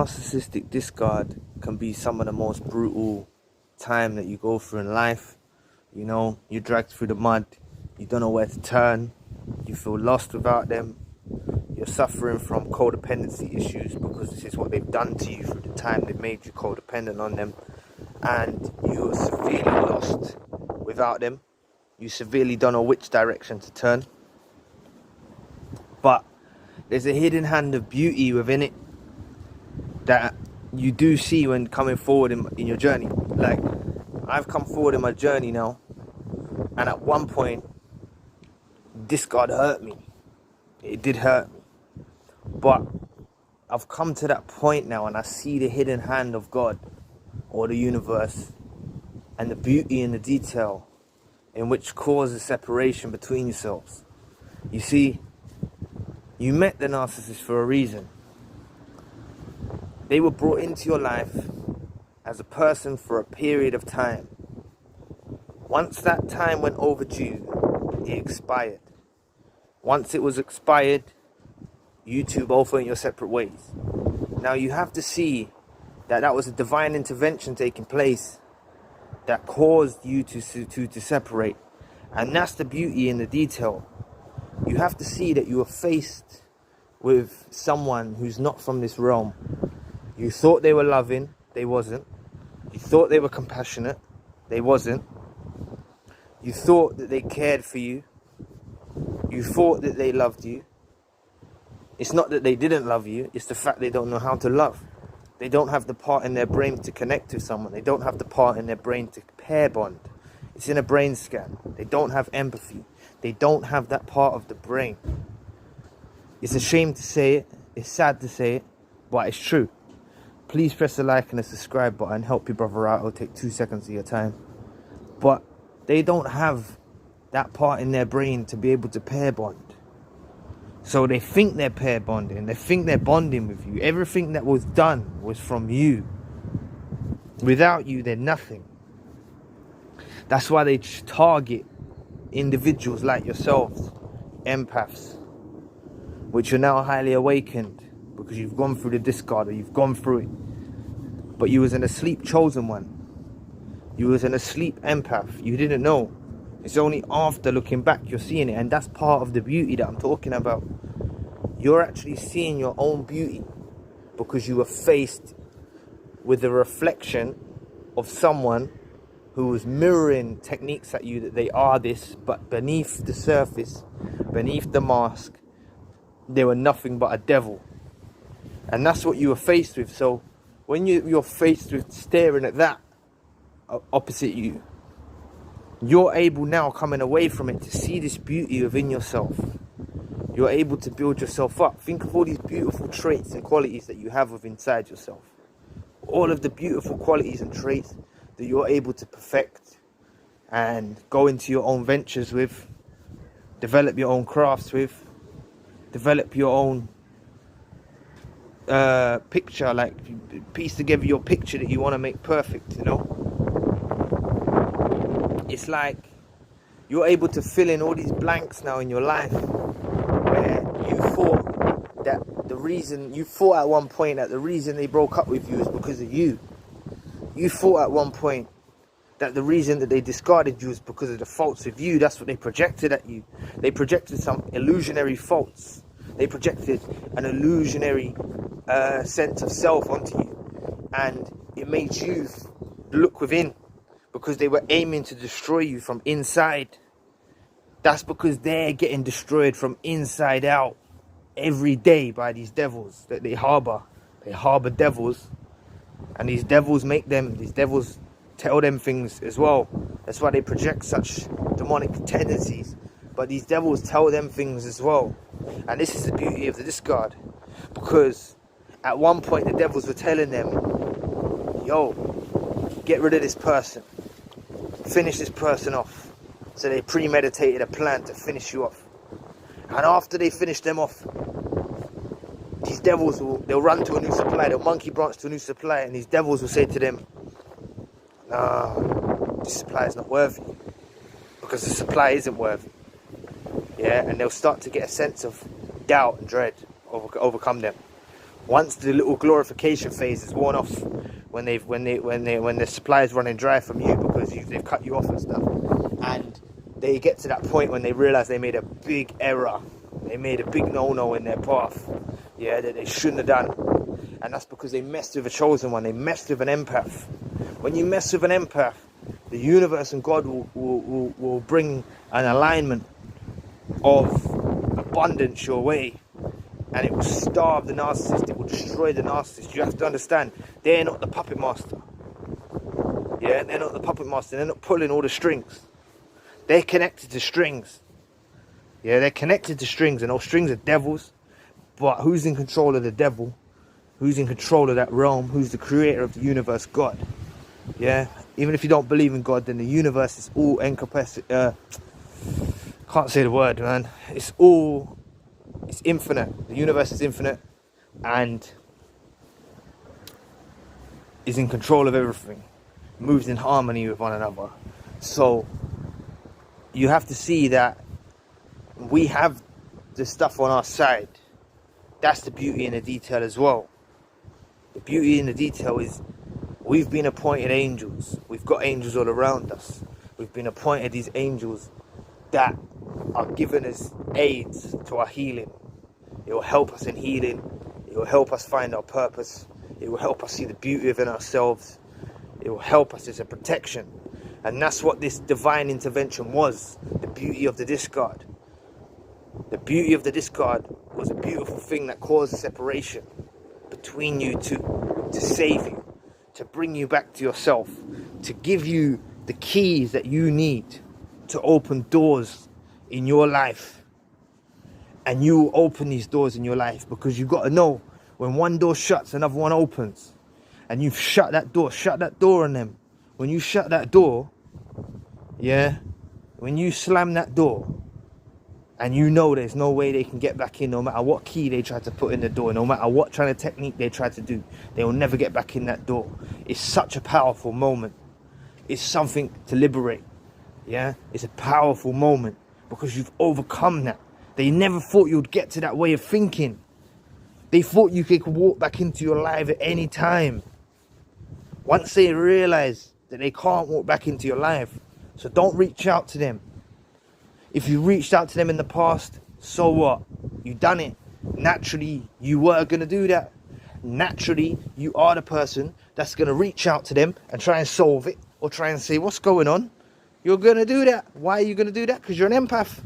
Narcissistic discard can be some of the most brutal time that you go through in life. You know, you're dragged through the mud, you don't know where to turn, you feel lost without them, you're suffering from codependency issues because this is what they've done to you through the time they've made you codependent on them, and you're severely lost without them. You severely don't know which direction to turn. But there's a hidden hand of beauty within it that you do see when coming forward in your journey. Like, I've come forward in my journey now, and at one point discard hurt me. It did hurt me, but I've come to that point now, and I see the hidden hand of God or the universe and the beauty in the detail in which causes separation between yourselves. You see, you met the narcissist for a reason. They were brought into your life as a person for a period of time. Once that time went overdue, it expired. Once it was expired, you two both went your separate ways. Now you have to see that that was a divine intervention taking place that caused you to separate. And that's the beauty in the detail. You have to see that you were faced with someone who's not from this realm. You thought they were loving, they wasn't. You thought they were compassionate, they wasn't. You thought that they cared for you. You thought that they loved you. It's not that they didn't love you, it's the fact they don't know how to love. They don't have the part in their brain to connect with someone. They don't have the part in their brain to pair bond. It's in a brain scan. They don't have empathy. They don't have that part of the brain. It's a shame to say it. It's sad to say it, but it's true. Please press the like and the subscribe button. Help your brother out. It'll take 2 seconds of your time. But they don't have that part in their brain to be able to pair bond. So they think they're pair bonding. They think they're bonding with you. Everything that was done was from you. Without you, they're nothing. That's why they target individuals like yourselves, empaths, which are now highly awakened because you've gone through the discard, or you've gone through it. But you was an asleep chosen one. You was an asleep empath. You didn't know. It's only after looking back you're seeing it, and that's part of the beauty that I'm talking about. You're actually seeing your own beauty because you were faced with the reflection of someone who was mirroring techniques at you, that they are this, but beneath the surface, beneath the mask, they were nothing but a devil. And that's what you were faced with. So when you're faced with staring at that opposite you, you're able now, coming away from it, to see this beauty within yourself. You're able to build yourself up. Think of all these beautiful traits and qualities that you have within inside yourself. All of the beautiful qualities and traits that you're able to perfect and go into your own ventures with, develop your own crafts with, develop your own picture, like piece together your picture that you want to make perfect, you know. It's like you're able to fill in all these blanks now in your life, where you thought that the reason, you thought at one point that the reason they broke up with you is because of you. You thought at one point that the reason that they discarded you is because of the faults of you. That's what they projected at you. They projected some illusionary faults. They projected an illusionary sense of self onto you, and it made you look within, because they were aiming to destroy you from inside. That's because they're getting destroyed from inside out every day by these devils that they harbor. They harbor devils, and these devils tell them things as well. That's why they project such demonic tendencies. But these devils tell them things as well. And this is the beauty of the discard, because at one point the devils were telling them, yo, get rid of this person, finish this person off. So they premeditated a plan to finish you off. And after they finish them off, these devils they'll run to a new supply, they'll monkey branch to a new supply, and these devils will say to them, nah, this supply is not worthy, because the supply isn't worthy. Yeah, and they'll start to get a sense of doubt and dread overcome them. Once the little glorification phase is worn off, when the supply is running dry from you because they've cut you off and stuff, and they get to that point when they realize they made a big error, they made a big no-no in their path, yeah, that they shouldn't have done, and that's because they messed with a chosen one. They messed with an empath. When you mess with an empath, the universe and God will bring an alignment of abundance your way, and it will starve the narcissist. It will destroy the narcissist. You have to understand, they're not the puppet master. Yeah, they're not the puppet master. They're not pulling all the strings. They're connected to strings. Yeah, they're connected to strings, and those strings are devils. But who's in control of the devil? Who's in control of that realm? Who's the creator of the universe? God. Yeah, even if you don't believe in God, then the universe is all encompassing. Can't say the word, man. It's infinite. The universe is infinite and is in control of everything, moves in harmony with one another. So you have to see that we have the stuff on our side. That's the beauty in the detail as well. The beauty in the detail is we've been appointed angels. We've got angels all around us. We've been appointed these angels that are given as aids to our healing. It will help us in healing. It will help us find our purpose. It will help us see the beauty within ourselves. It will help us as a protection. And that's what this divine intervention was. The beauty of the discard. The beauty of the discard was a beautiful thing that caused a separation between you two, to save you, to bring you back to yourself, to give you the keys that you need to open doors in your life. And you will open these doors in your life, because you've got to know when one door shuts, another one opens. And you've shut that door on them. When you shut that door, yeah, when you slam that door, and you know there's no way they can get back in, no matter what key they try to put in the door, no matter what kind of technique they try to do, they will never get back in that door. It's such a powerful moment. It's something to liberate. Yeah, it's a powerful moment because you've overcome that. They never thought you'd get to that way of thinking. They thought you could walk back into your life at any time. Once they realize that they can't walk back into your life, so don't reach out to them. If you reached out to them in the past, so what? You done it. Naturally, you were going to do that. Naturally, you are the person that's going to reach out to them and try and solve it, or try and say, what's going on? You're going to do that. Why are you going to do that? Because you're an empath.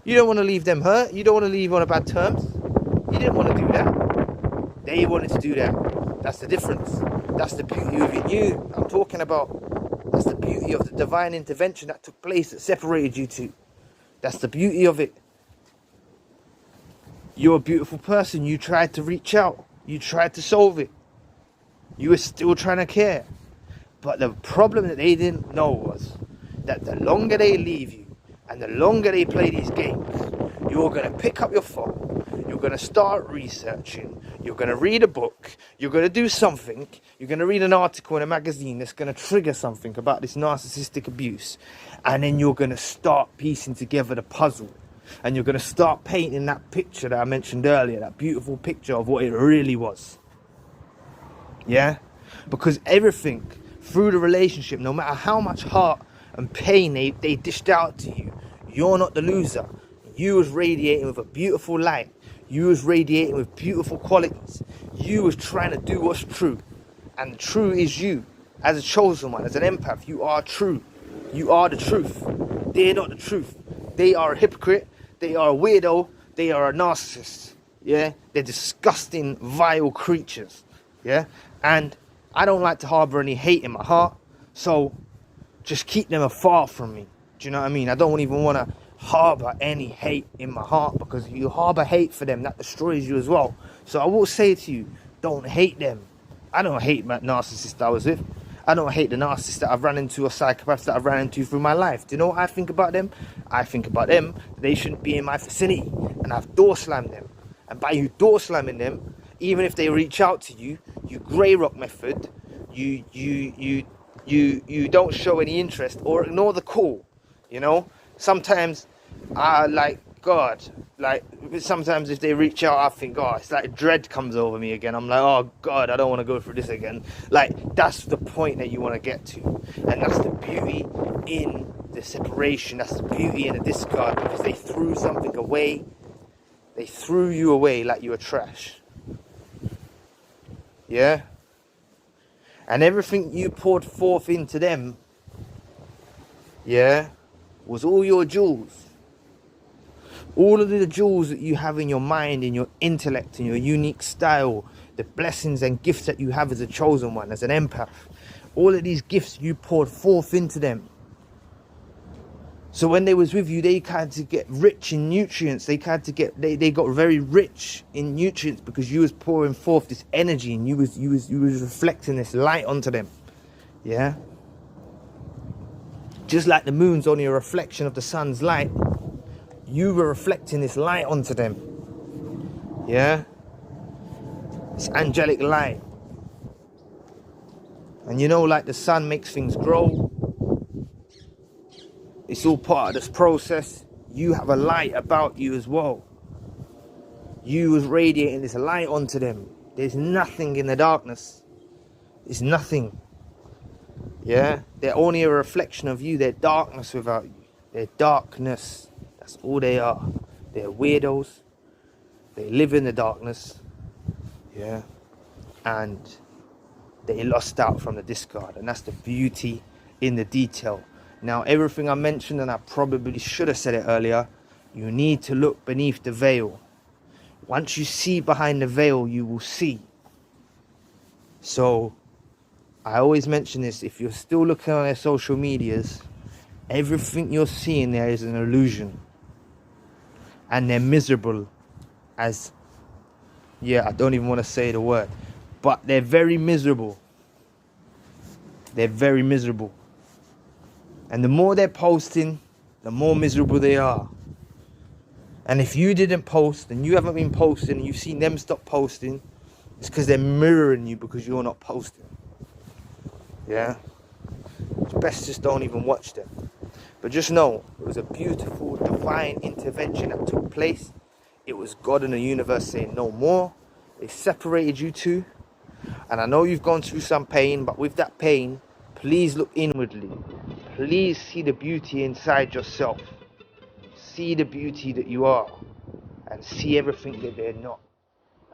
You don't want to leave them hurt. You don't want to leave on bad terms. You didn't want to do that. They wanted to do that. That's the difference. That's the beauty within you I'm talking about. That's the beauty of the divine intervention that took place, that separated you two. That's the beauty of it. You're a beautiful person. You tried to reach out. You tried to solve it. You were still trying to care. But the problem that they didn't know was that the longer they leave you and the longer they play these games, you're going to pick up your phone. You're going to start researching. You're going to read a book. You're going to do something. You're going to read an article in a magazine that's going to trigger something about this narcissistic abuse. And then you're going to start piecing together the puzzle. And you're going to start painting that picture that I mentioned earlier, that beautiful picture of what it really was. Yeah? Because everything through the relationship, no matter how much heart and pain they dished out to you, you're not the loser. You was radiating with a beautiful light. You was radiating with beautiful qualities. You was trying to do what's true. And true is you. As a chosen one, as an empath, you are true. You are the truth. They're not the truth. They are a hypocrite. They are a weirdo. They are a narcissist. Yeah? They're disgusting, vile creatures. Yeah? And I don't like to harbor any hate in my heart. So just keep them afar from me. Do you know what I mean? I don't even want to harbor any hate in my heart, because you harbor hate for them, that destroys you as well. So I will say to you, don't hate them. I don't hate my narcissist I was with. I don't hate the narcissists that I've run into, or psychopaths that I've run into through my life. Do you know what I think about them? I think about them, they shouldn't be in my vicinity, and I've door slammed them. And by you door slamming them, even if they reach out to you, you grey rock method, you don't show any interest or ignore the call. You know, sometimes God, like sometimes if they reach out, I think, oh, it's like dread comes over me again. I'm like, oh God, I don't want to go through this again. Like, that's the point that you want to get to, and that's the beauty in the separation. That's the beauty in the discard, because they threw something away. They threw you away like you were trash. Yeah? And everything you poured forth into them, yeah, was all your jewels. All of the jewels that you have in your mind, in your intellect, in your unique style, the blessings and gifts that you have as a chosen one, as an empath. All of these gifts you poured forth into them. So when they was with you, they had to get rich in nutrients. They got very rich in nutrients because you was pouring forth this energy, and you was reflecting this light onto them. Yeah. Just like the moon's only a reflection of the sun's light, you were reflecting this light onto them. Yeah. This angelic light. And you know, like the sun makes things grow. It's all part of this process. You have a light about you as well. You was radiating this light onto them. There's nothing in the darkness. There's nothing. Yeah? They're only a reflection of you. They're darkness without you. They're darkness. That's all they are. They're weirdos. They live in the darkness. Yeah? And they lost out from the discard. And that's the beauty in the detail. Now, everything I mentioned, and I probably should have said it earlier, you need to look beneath the veil. Once you see behind the veil, you will see. So, I always mention this. If you're still looking on their social medias, everything you're seeing there is an illusion. And they're miserable as... Yeah, I don't even want to say the word. But they're very miserable. They're very miserable. And the more they're posting, the more miserable they are. And if you didn't post, and you haven't been posting, and you've seen them stop posting, it's because they're mirroring you because you're not posting. Yeah? It's best just don't even watch them. But just know, it was a beautiful, divine intervention that took place. It was God and the universe saying no more. They separated you two. And I know you've gone through some pain, but with that pain, please look inwardly. Please see the beauty inside yourself. See the beauty that you are. And see everything that they're not.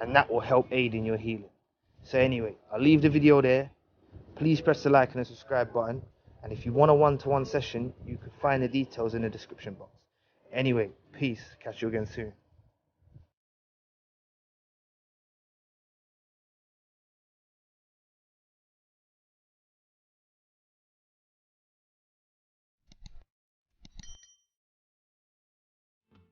And that will help aid in your healing. So anyway, I'll leave the video there. Please press the like and the subscribe button. And if you want a one-to-one session, you can find the details in the description box. Anyway, peace. Catch you again soon.